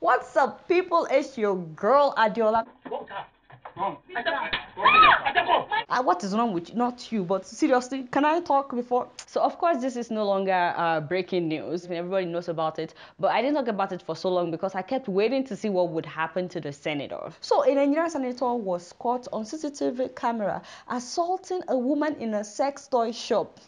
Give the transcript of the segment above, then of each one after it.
What's up, people? It's your girl Adiola. What is wrong with you? Not you, but seriously, can I talk before? So of course this is no longer breaking news. Everybody knows about it, but I didn't talk about it for so long because I kept waiting to see what would happen to the senator. So a Nigerian senator was caught on CCTV camera assaulting a woman in a sex toy shop.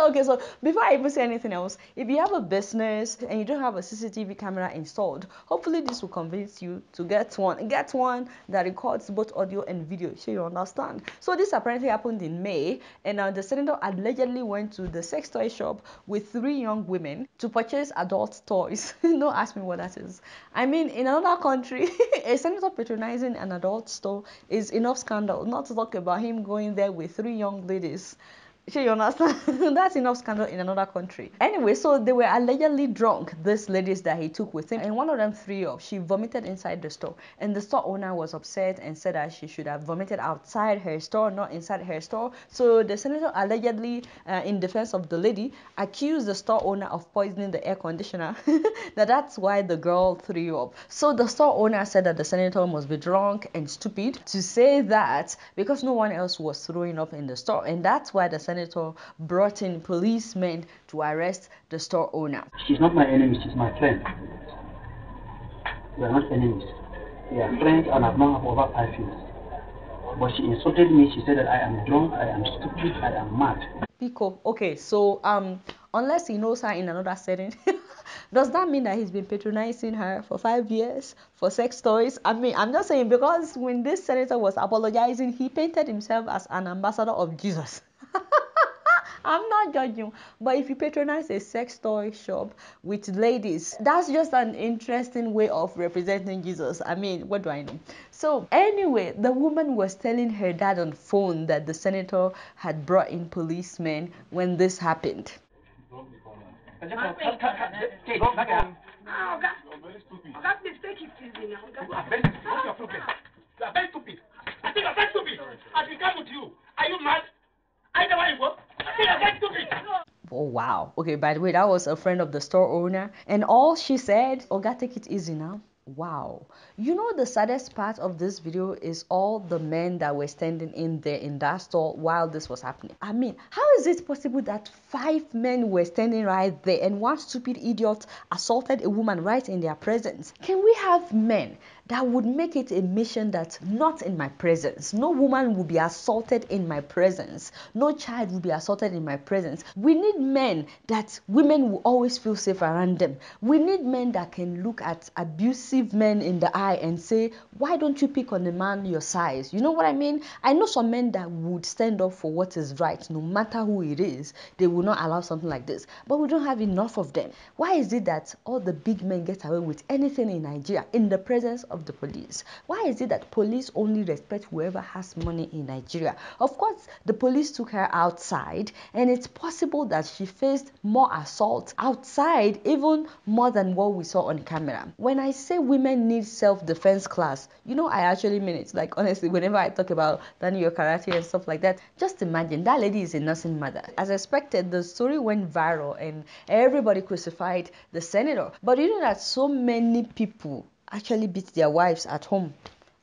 Okay, so before I even say anything else, if you have a business and you don't have a CCTV camera installed, hopefully this will convince you to get one that records both audio and video, so you understand. So this apparently happened in May, and the senator allegedly went to the sex toy shop with 3 young women to purchase adult toys. Don't ask me what that is. I mean, in another country, a senator patronizing an adult store is enough scandal, not to talk about him going there with 3 young ladies. Sure, you understand? That's enough scandal in another country. Anyway, so they were allegedly drunk, these ladies that he took with him, and one of them threw up. She vomited inside the store, and the store owner was upset and said that she should have vomited outside her store, not inside her store. So the senator allegedly, in defense of the lady, accused the store owner of poisoning the air conditioner. That's why the girl threw up. So the store owner said that the senator must be drunk and stupid to say that because no one else was throwing up in the store, and that's why the senator brought in policemen to arrest the store owner. She's not my enemy, she's my friend. We are not enemies. We are friends and I've known her for over 5 years. But she insulted me. She said that I am drunk, I am stupid, I am mad. Pico. Okay, so unless he knows her in another setting, does that mean that he's been patronizing her for 5 years for sex toys? I mean, I'm just saying, because when this senator was apologizing, he painted himself as an ambassador of Jesus. I'm not judging, but if you patronize a sex toy shop with ladies, that's just an interesting way of representing Jesus. I mean, what do I know? So anyway, the woman was telling her dad on phone that the senator had brought in policemen when this happened. Oh wow. Okay, by the way, that was a friend of the store owner, and all she said, "Oga, take it easy now." Wow. You know, the saddest part of this video is all the men that were standing in there in that store while this was happening. I mean, how is it possible that 5 men were standing right there and one stupid idiot assaulted a woman right in their presence? Can we have men that would make it a mission that not in my presence, no woman will be assaulted in my presence, no child will be assaulted in my presence? We need men that women will always feel safe around them. We need men that can look at abusive men in the eye and say, why don't you pick on a man your size? You know what I mean? I know some men that would stand up for what is right, no matter who it is. They will not allow something like this, but we don't have enough of them. Why is it that all the big men get away with anything in Nigeria in the presence of the police? Why is it that police only respect whoever has money in Nigeria? Of course, the police took her outside, and it's possible that she faced more assault outside, even more than what we saw on camera. When I say women need self-defense class, you know, I actually mean it. Like, honestly, whenever I talk about Daniel karate and stuff like that, just imagine that lady is a nursing mother. As expected, the story went viral and everybody crucified the senator. But you know that so many people actually beat their wives at home.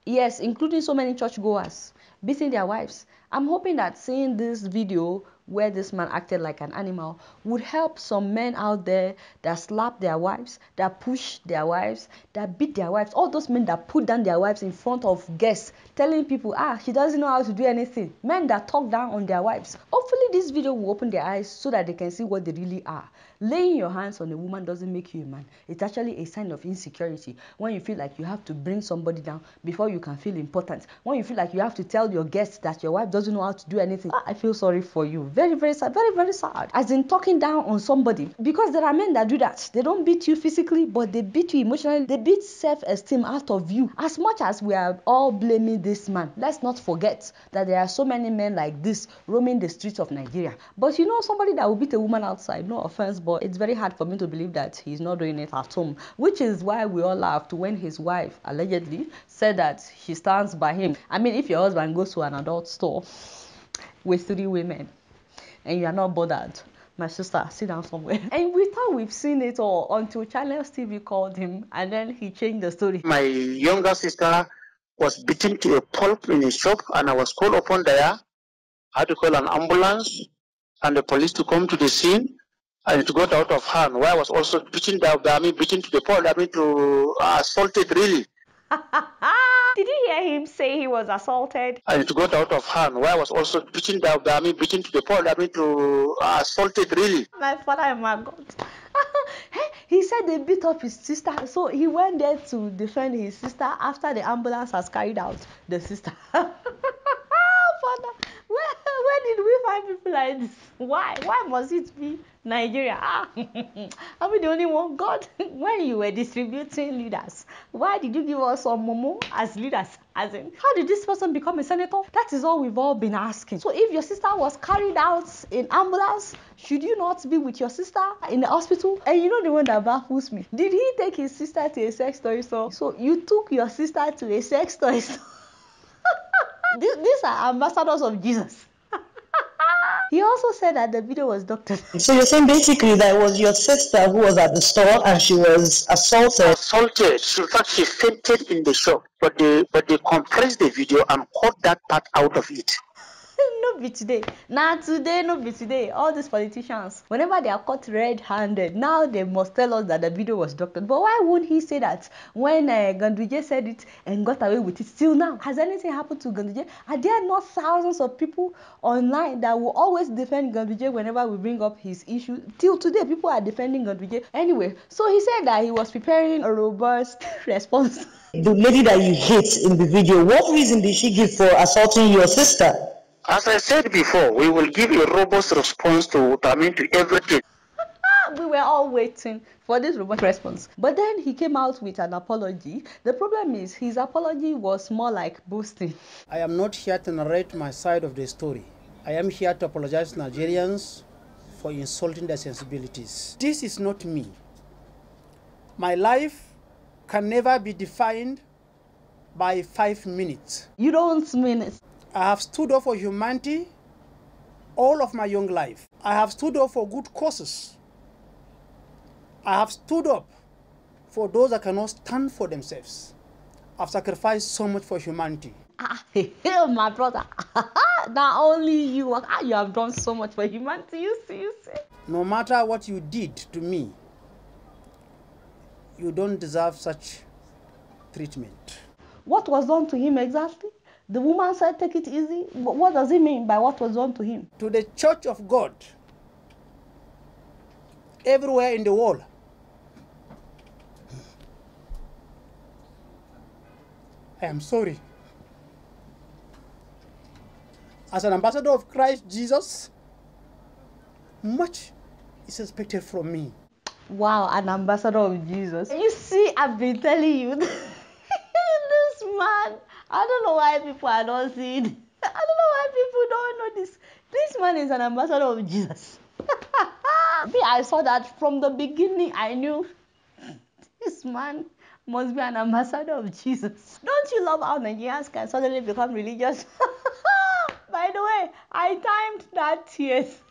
Yes, including so many churchgoers beating their wives. I'm hoping that seeing this video where this man acted like an animal would help some men out there that slap their wives, that push their wives, that beat their wives, all those men that put down their wives in front of guests, telling people, she doesn't know how to do anything. Men that talk down on their wives. Hopefully this video will open their eyes so that they can see what they really are. Laying your hands on a woman doesn't make you a man. It's actually a sign of insecurity. When you feel like you have to bring somebody down before you can feel important. When you feel like you have to tell your guests that your wife doesn't know how to do anything. I feel sorry for you. Very, very sad. Very, very sad. As in talking down on somebody. Because there are men that do that. They don't beat you physically, but they beat you emotionally. They beat self-esteem out of you. As much as we are all blaming this man, let's not forget that there are so many men like this roaming the streets of Nigeria. But you know, somebody that will beat a woman outside, no offense, but it's very hard for me to believe that he's not doing it at home. Which is why we all laughed when his wife allegedly said that she stands by him. I mean, if your husband goes to an adult store with 3 women and you are not bothered, My sister, sit down somewhere. And we thought we've seen it all until Channels TV called him and then he changed the story. My younger sister was beaten to a pulp in a shop and I was called upon there. I had to call an ambulance and the police to come to the scene and it got out of hand. Where I was also beaten down, beaten to the pulp, assaulted really. Did you hear him say he was assaulted? And it got out of hand. Where I was also beaten down, beaten to the pulp, assaulted really. My father and my God. He said they beat up his sister, so he went there to defend his sister after the ambulance has carried out the sister. Father, where did we find people like this? Why must it be Nigeria? Are we the only one? God, when you were distributing leaders, why did you give us some momo as leaders? As in, how did this person become a senator? That is all we've all been asking. So if your sister was carried out in ambulance, should you not be with your sister in the hospital? And you know the one that baffles me. Did he take his sister to a sex toy store? So you took your sister to a sex toy store? These are ambassadors of Jesus. He also said that the video was doctored. So you're saying basically that it was your sister who was at the store and she was assaulted? Assaulted. In fact, she fainted in the shop, but they compressed the video and cut that part out of it. No be today. Now today, no be today. All these politicians, whenever they are caught red-handed, now they must tell us that the video was doctored. But why won't he say that when Ganduje said it and got away with it still now? Has anything happened to Ganduje? Are there not thousands of people online that will always defend Ganduje whenever we bring up his issue? Till today, people are defending Ganduje. Anyway, so he said that he was preparing a robust response. The lady that you hit in the video, what reason did she give for assaulting your sister? As I said before, we will give a robust response to everything. We were all waiting for this robust response. But then he came out with an apology. The problem is his apology was more like boasting. I am not here to narrate my side of the story. I am here to apologize to Nigerians for insulting their sensibilities. This is not me. My life can never be defined by 5 minutes. You don't mean it. I have stood up for humanity all of my young life. I have stood up for good causes. I have stood up for those that cannot stand for themselves. I've sacrificed so much for humanity. My brother, not only you have done so much for humanity. You see. No matter what you did to me, you don't deserve such treatment. What was done to him exactly? The woman said, take it easy. What does it mean by what was done to him? To the church of God, everywhere in the world, I am sorry. As an ambassador of Christ Jesus, much is expected from me. Wow, an ambassador of Jesus. You see, I've been telling you, this man, I don't know why people are not seeing it. I don't know why people don't know this. This man is an ambassador of Jesus. I saw that from the beginning. I knew this man must be an ambassador of Jesus. Don't you love how Nigerians can suddenly become religious? By the way, I timed that tears.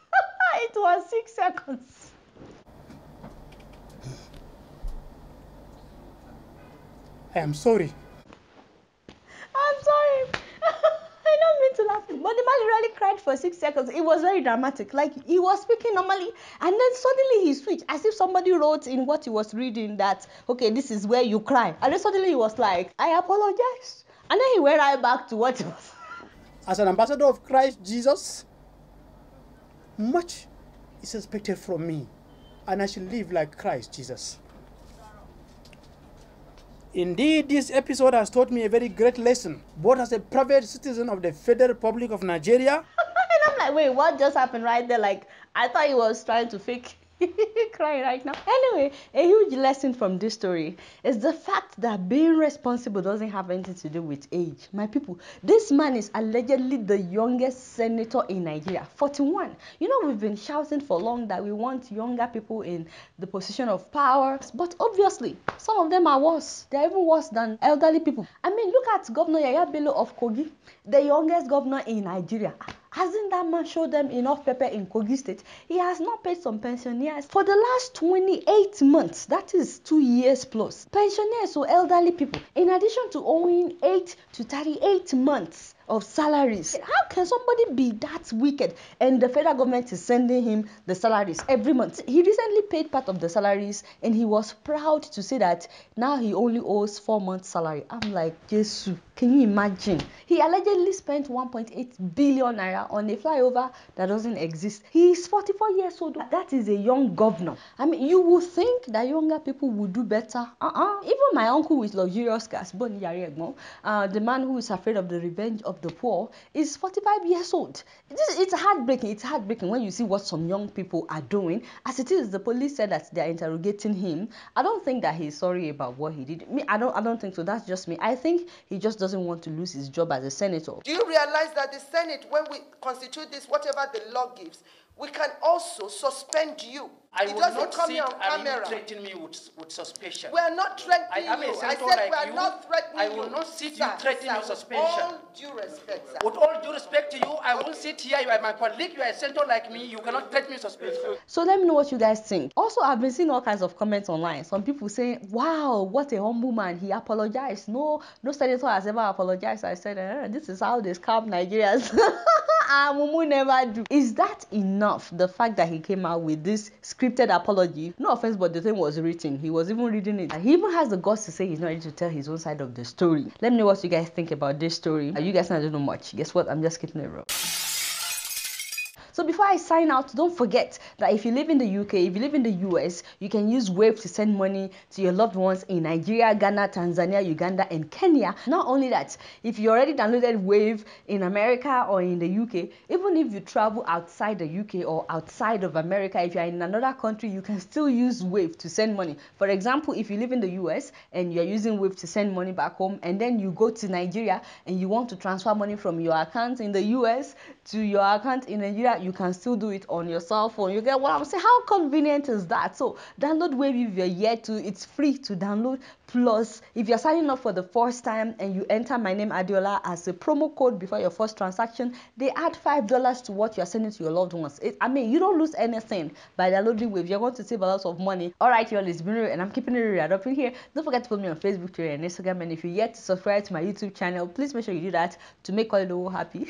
It was 6 seconds. I am sorry. I'm sorry. I don't mean to laugh. But the man really cried for 6 seconds. It was very dramatic. Like, he was speaking normally, and then suddenly he switched, as if somebody wrote in what he was reading that, okay, this is where you cry. And then suddenly he was like, I apologize. And then he went right back to what he was. As an ambassador of Christ Jesus, much is expected from me, and I should live like Christ Jesus. Indeed, this episode has taught me a very great lesson, both as a private citizen of the Federal Republic of Nigeria. And I'm like, wait, what just happened right there? Like, I thought he was trying to fake crying right now. Anyway, a huge lesson from this story is the fact that being responsible doesn't have anything to do with age. My people, this man is allegedly the youngest senator in Nigeria, 41. You know, we've been shouting for long that we want younger people in the position of power, but obviously some of them are worse. They're even worse than elderly people. I mean, look at Governor Yaya Bello of Kogi, the youngest governor in Nigeria. Hasn't that man showed them enough pepper in Kogi State? He has not paid some pensioners for the last 28 months. That is 2 years plus. Pensioners or elderly people, in addition to owing 8 to 38 months of salaries. How can somebody be that wicked? And the federal government is sending him the salaries every month. He recently paid part of the salaries and he was proud to say that now he only owes 4 months salary. I'm like, Jesus, can you imagine? He allegedly spent 1.8 billion naira on a flyover that doesn't exist. He is 44 years old. That is a young governor. I mean, you would think that younger people would do better. Even my uncle with luxurious cars, the man who is afraid of the revenge of the poor, is 45 years old. It's heartbreaking. It's heartbreaking when you see what some young people are doing. As it is, the police said that they are interrogating him. I don't think that he's sorry about what he did. I don't think so. That's just me. I think he just doesn't want to lose his job as a senator. Do you realize that the Senate, when we constitute this, whatever the law gives, we can also suspend you? I it will doesn't not come sit here on and camera. you threaten me with suspicion. We are not threatening you. I said like we are not threatening you. I will not sit you threatening your suspension. With all due respect, sir. With all due respect to you, I won't sit here. You are my colleague. You are a senator like me. You cannot threaten me suspension. So let me know what you guys think. Also, I've been seeing all kinds of comments online. Some people saying, wow, what a humble man. He apologized. No senator has ever apologized. I said, this is how they scam Nigerians. Mumu never do. Is that enough? The fact that he came out with this scripted apology. No offense, but the thing was written. He was even reading it. He even has the guts to say he's not ready to tell his own side of the story. Let me know what you guys think about this story. You guys don't know much. Guess what? I'm just keeping it real. So before I sign out, don't forget that if you live in the UK, if you live in the US, you can use Wave to send money to your loved ones in Nigeria, Ghana, Tanzania, Uganda, and Kenya. Not only that, if you already downloaded Wave in America or in the UK, even if you travel outside the UK or outside of America, if you're in another country, you can still use Wave to send money. For example, if you live in the US and you're using Wave to send money back home, and then you go to Nigeria and you want to transfer money from your account in the US to your account in Nigeria, you can still do it on your cell phone. You get what I'm saying? How convenient is that? So download Wave if you're yet to. It's free to download. Plus, if you're signing up for the first time and you enter my name Adiola as a promo code before your first transaction, they add $5 to what you're sending to your loved ones. You don't lose anything by downloading Wave. You're going to save a lot of money. Alright, y'all, it's been real and I'm keeping it real up in here. Don't forget to follow me on Facebook, Twitter, and Instagram. And if you're yet to subscribe to my YouTube channel, please make sure you do that to make Olido happy.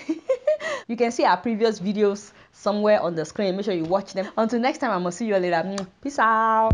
You can see our previous videos somewhere on the screen. Make sure you watch them. Until next time, I'm gonna see you later. Peace out.